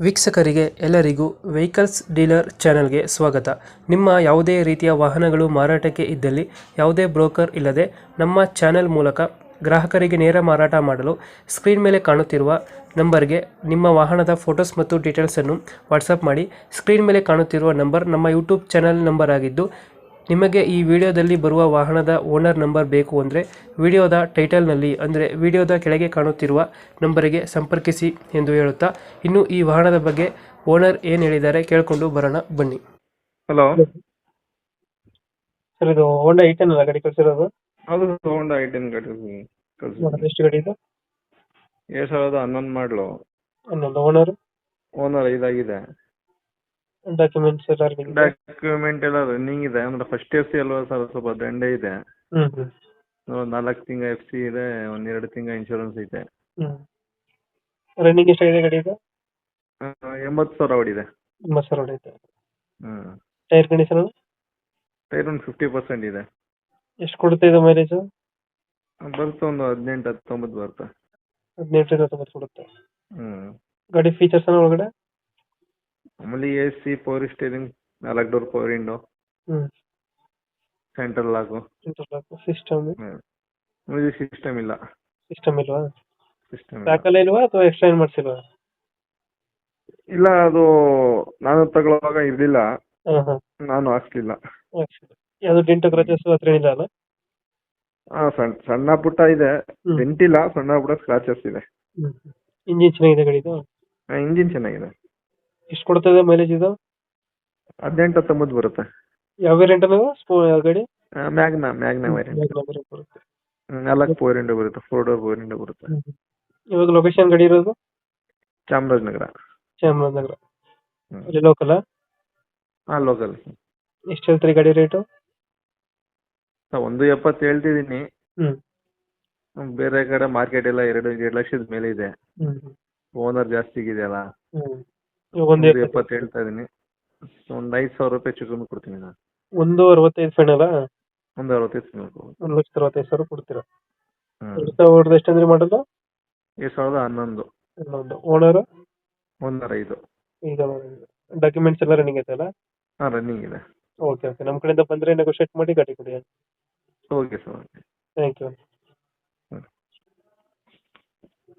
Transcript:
ವೀಕ್ಷಕರಿಗೆ ಎಲ್ಲರಿಗೂ vehicles dealer ಚಾನೆಲ್ಗೆ ಸ್ವಾಗತ. ನಿಮ್ಮ ಯಾವುದೇ ರೀತಿಯ ವಾಹನಗಳು ಮಾರಾಟಕ್ಕೆ ಇದ್ದಲ್ಲಿ ಯಾವುದೇ ಬ್ರೋಕರ್ ಇಲ್ಲದೆ ನಮ್ಮ ಚಾನೆಲ್ ಮೂಲಕ ಗ್ರಾಹಕರಿಗೆ ನೇರ ಮಾರಾಟ ಮಾಡಲು ಸ್ಕ್ರೀನ್ ಮೇಲೆ ಕಾಣುತ್ತಿರುವ ನಂಬರ್ಗೆ ನಿಮ್ಮ ವಾಹನದ ಫೋಟೋಸ್ ಮತ್ತು ಡೀಟೇಲ್ಸನ್ನು ವಾಟ್ಸಪ್ ಮಾಡಿ. ಸ್ಕ್ರೀನ್ ಮೇಲೆ ಕಾಣುತ್ತಿರುವ ನಂಬರ್ ನಮ್ಮ ಯೂಟ್ಯೂಬ್ ಚಾನೆಲ್ ನಂಬರ್ ಆಗಿದ್ದು, ನಿಮಗೆ ಈ ವಿಡಿಯೋದಲ್ಲಿ ಬರುವ ವಾಹನದ ಓನರ್ ನಂಬರ್ ಬೇಕು ಅಂದರೆ ವಿಡಿಯೋದ ಟೈಟಲ್ನಲ್ಲಿ ಅಂದರೆ ವಿಡಿಯೋದ ಕೆಳಗೆ ಕಾಣುತ್ತಿರುವ ನಂಬರಿಗೆ ಸಂಪರ್ಕಿಸಿ ಎಂದು ಹೇಳುತ್ತಾ, ಇನ್ನು ಈ ವಾಹನದ ಬಗ್ಗೆ ಓನರ್ ಏನು ಹೇಳಿದ್ದಾರೆ ಕೇಳಿಕೊಂಡು ಬರೋಣ ಬನ್ನಿ. ಹಲೋ, ಸರ್, ಇದು ಹೋಂಡಾ ಐಟನ್ ಅಲ್ಲ ಗಾಡಿ ಕಳಿಸಿರೋದು? ಅದು ಹೋಂಡಾ ಐಟೆನ್ ಗಾಡಿ ಮಾಡಲ್ ಎಷ್ಟು ಗಾಡಿ ಇದು? 2011 ಮಾಡಲು. ಹನ್ನೊಂದು. ಓನರ್? ಓನರ್ ಇದಾಗಿದೆ. ಡಾಕ್ಯುಮೆಂಟ್ಸ್ ಎಲ್ಲ ಡಾಕ್ಯುಮೆಂಟ್ ಎಲ್ಲ ರನ್ನಿಂಗ್ ಇದೆ. ಅಂದ್ರೆ ಫಸ್ಟ್ ಎಫ್ ಸಿ ಅಲ್ವಾ ಸರ್, ಸ್ವಲ್ಪ ದಂಡೆ ಇದೆ. ಹ್ಮ್ 4 ತಿಂಗಳ ಎಫ್ ಸಿ ಇದೆ, 1-2 ತಿಂಗಳ ಇನ್ಶೂರೆನ್ಸ್ ಇದೆ. ರನ್ನಿಂಗ್ ಎಷ್ಟಾಗಿದೆ ಗಾಡಿ ಇದು? 80,000 ಓಡಿದೆ. 80,000 ಹೊಡೆಯುತ್ತೆ. ಹ್ಮ್ ಟೈರ್ ಕಂಡೀಷನ್ ಟೈರ್ ಒಂದು 50% ಇದೆ. ಎಷ್ಟು ಕೊಡುತ್ತೆ ಇದು ಮೈಲೇಜ್? ಬರುತ್ತೆ ಒಂದು 18-19 ಬರುತ್ತೆ. 18-19 ಕೊಡುತ್ತೆ. ಹ್ಮ್ ಗಾಡಿ ಫೀಚರ್ಸ್ ಒಳಗಡೆ ಆಮೇಲೆ A C, power steering, 4 door power window, central lock, system music system ಇಲ್ಲ. ಸಿಸ್ಟಮ್ ಇಲ್ವಾ? ಸಿಸ್ಟಮ್ ಬ್ಯಾಕಲ್ಲ ಇಲ್ವಾ ಅಥವಾ ಎಕ್ಸ್ಟ್ರಾ ಏನ್ ಮಾಡ್ಸಿಲ್ವಾ? ಇಲ್ಲ, ಅದು ನಾನು ತಗೊಳ್ಳುವಾಗ ಇರ್ಲಿಲ್ಲ, ಹಾ ನಾನು ಹಾಕ್ಸ್ಲಿಲ್ಲ. ಯಾವ್ದು ಡೆಂಟು ಕ್ರಚಸ್ ಹತ್ರ ಏನಿಲ್ಲ ಅಲ್ಲ? ಸಣ್ಣ ಪುಟ್ಟ ಇದೆ, ಡೆಂಟ್ ಇಲ್ಲ, ಸಣ್ಣ ಪುಟ್ಟ ಸ್ಕ್ರಾಚಸ್ ಇದೆ. ಇಂಜಿನ್ ಚೆನ್ನಾಗಿದೆ ಗಾಡಿದು? ಇಂಜಿನ್ ಚೆನ್ನಾಗಿದೆ. ಎಷ್ಟು ಕೊಡ್ತದೆ ಮೈಲೇಜ್ ಇದು? 18-19 ಬರುತ್ತೆ. ಯಾವ ವೇರಿಯಂಟ್ ಅನ್ನೋದು ಗಾಡಿ? Magna variant. ಬರುತ್ತೆ. 4 ಪವರ್ ವಿಂಡೋ ಬರುತ್ತೆ, 4 ಡೋರ್ ಪವರ್ ವಿಂಡೋ ಬರುತ್ತೆ. ಇವಾಗ ಲೊಕೇಶನ್ ಗಾಡಿ ಇರೋದು? ಚಾಮರಾಜನಗರ. ಚಾಮರಾಜನಗರ. ಅಲ್ಲಿ ಲೋಕಲ್? ಹಾ, ಲೋಕಲ್. ಎಷ್ಟು ಹೇಳ್ತೀರಿ ಗಾಡಿ ರೇಟು? 1.70 ಹೇಳ್ತಿದ್ದೀನಿ. ಹ್ಮ್ ಬೇರೆ ಕಡೆ ಮಾರ್ಕೆಟ್ ಎಲ್ಲ 2 ಲಕ್ಷದ ಮೇಲೆ ಇದೆ. ಓನರ್ ಜಾಸ್ತಿ ಇದೆಯಲ್ಲ, 1.70 ಹೇಳ್ತಾ ಇದೀನಿ. ಒಂದು 5,000 ರೂಪಾಯಿ ಚಿಕನ್ ಕೊಡ್ತೀನಿ ನಾನು. 1.65 ಫೈನಲ್? 1.65. 1,65,000 ಕೊಡ್ತೀರಾ? 2000 ಎಷ್ಟಂದ್ರೆ ಮಾಡಲ್ಲ? 2011. ಓನರ್? ಓನರ್ 5. ಈಗ ಡಾಕ್ಯುಮೆಂಟ್ಸ್ ಎಲ್ಲ ರನ್ನಿಂಗ್ ಐತಲ್ಲ? ಹಾ, ರನ್ನಿಂಗ್ ಇದೆ. ಓಕೆ, ನಮ್ಮ ಕಡೆಯಿಂದ ಬಂದ್ರೆ ನೆಗೋಶಿಯೇಟ್ ಮಾಡಿ ಗಾಡಿ ಕೊಡಿ. Okay sir. Thank you.